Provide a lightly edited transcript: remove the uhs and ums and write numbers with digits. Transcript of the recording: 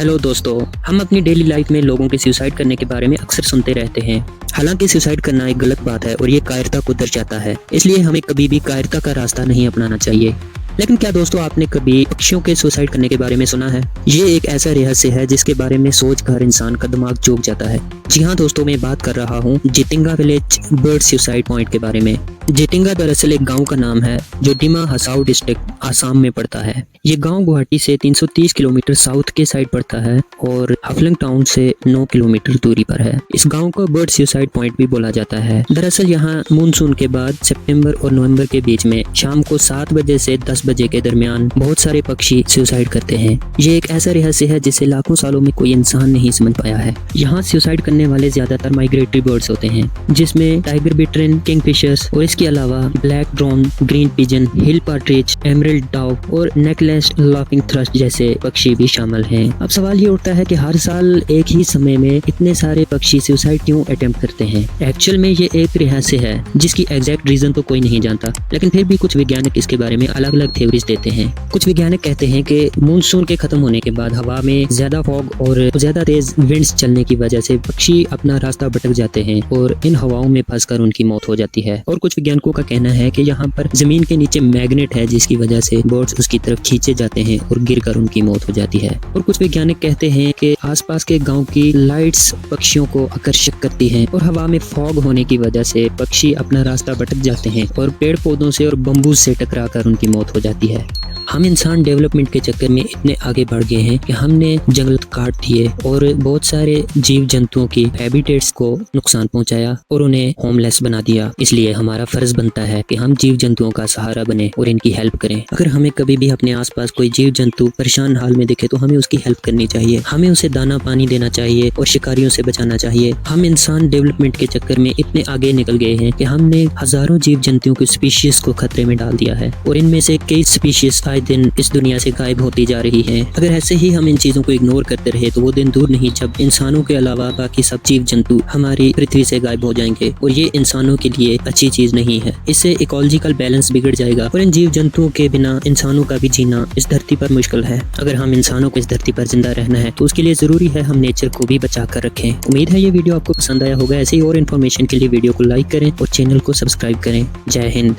Hello दोस्तों, हम अपनी डेली लाइफ में लोगों के सुसाइड करने के बारे में अक्सर सुनते रहते हैं। हालांकि सुसाइड करना एक गलत बात है और ये कायरता को दर्शाता है, इसलिए हमें कभी भी कायरता का रास्ता नहीं अपनाना चाहिए। लेकिन क्या दोस्तों, आपने कभी पक्षियों के सुसाइड करने के बारे में सुना है? ये एक ऐसा रहस्य है जिसके बारे में सोच कर इंसान का दिमाग चौंक जाता है। जी हाँ दोस्तों, मैं बात कर रहा हूँ जितिंगा विलेज बर्ड सुसाइड पॉइंट के बारे में। जितिंगा दरअसल एक गांव का नाम है जो डिमा हसाओ डिस्ट्रिक्ट आसाम में पड़ता है। ये गांव गुवाहाटी से 330 किलोमीटर साउथ के साइड पड़ता है और हफलिंग टाउन से 9 किलोमीटर दूरी पर है। इस गांव को बर्ड सुसाइड पॉइंट भी बोला जाता है। दरअसल यहाँ मानसून के बाद सितंबर और नवंबर के बीच में शाम को 7 बजे से 10 बजे के दरमियान बहुत सारे पक्षी सुसाइड करते हैं। ये एक ऐसा रहस्य है जिसे लाखों सालों में कोई इंसान नहीं समझ पाया है। यहाँ सुसाइड करने वाले ज्यादातर माइग्रेटरी बर्ड्स होते हैं, जिसमें टाइगर बिटरन, किंगफिशर्स और इसके अलावा ब्लैक ड्रोन, ग्रीन पिजन, हिल पार्ट्रिज, एमरल्ड डाउ और नेकलेस लाफिंग थ्रस्ट जैसे पक्षी भी शामिल हैं। अब सवाल ये उठता है कि हर साल एक ही समय में इतने सारे पक्षी सुसाइड क्यों अटेम्प्ट करते हैं? एक्चुअल में ये एक रहस्य है जिसकी एग्जैक्ट रीजन तो कोई नहीं जानता, लेकिन फिर भी कुछ वैज्ञानिक इसके बारे में अलग अलग थ्योरीज देते हैं। कुछ वैज्ञानिक कहते हैं कि मानसून के खत्म होने के बाद हवा में ज्यादा फॉग और ज्यादा तेज विंड्स चलने की वजह से पक्षी अपना रास्ता भटक जाते हैं और इन हवाओं में फंसकर उनकी मौत हो जाती है। और कुछ वैज्ञानिकों का कहना है कि यहाँ पर जमीन के नीचे मैग्नेट है जिसकी वजह से बर्ड्स उसकी तरफ खींचे जाते हैं और गिरकर उनकी मौत हो जाती है। और कुछ वैज्ञानिक कहते हैं कि आसपास के गांव की लाइट्स पक्षियों को आकर्षित करती हैं और हवा में फॉग होने की वजह से पक्षी अपना रास्ता भटक जाते हैं और पेड़ पौधों से और बम्बू से टकराकर उनकी मौत हो जाती है। हम इंसान डेवलपमेंट के चक्कर में इतने आगे बढ़ गए हैं कि हमने जंगल काट दिए और बहुत सारे जीव जंतुओं की हैबिटेट्स को नुकसान पहुंचाया और उन्हें होमलेस बना दिया। इसलिए हमारा फर्ज बनता है कि हम जीव जंतुओं का सहारा बने और इनकी हेल्प करें। अगर हमें कभी भी अपने आसपास कोई जीव जंतु परेशान हाल में दिखे तो हमें उसकी हेल्प करनी चाहिए। हमें उसे दाना पानी देना चाहिए और शिकारियों से बचाना चाहिए। हम इंसान डेवलपमेंट के चक्कर में इतने आगे निकल गए हैं कि हमने हजारों जीव जंतुओं की स्पीशीज को खतरे में डाल दिया है और इनमें से कई स्पीशीज आए दिन इस दुनिया से गायब होती जा रही हैं। अगर ऐसे ही हम इन चीजों को इग्नोर करते रहे तो वो दिन दूर नहीं जब इंसानों के अलावा बाकी सब जीव जंतु हमारी पृथ्वी से गायब हो जाएंगे और ये इंसानों के लिए अच्छी चीज नहीं है। इससे इकोलॉजिकल बैलेंस बिगड़ जाएगा और इन जीव जंतुओं के बिना इंसानों का भी जीना इस धरती पर मुश्किल है। अगर हम इंसानों को इस धरती पर जिंदा रहना है तो उसके लिए जरूरी है हम नेचर को भी बचा कर रखें। उम्मीद है ये वीडियो आपको पसंद आया होगा। ऐसे ही और इन्फॉर्मेशन के लिए वीडियो को लाइक करें और चैनल को सब्सक्राइब करें। जय हिंद।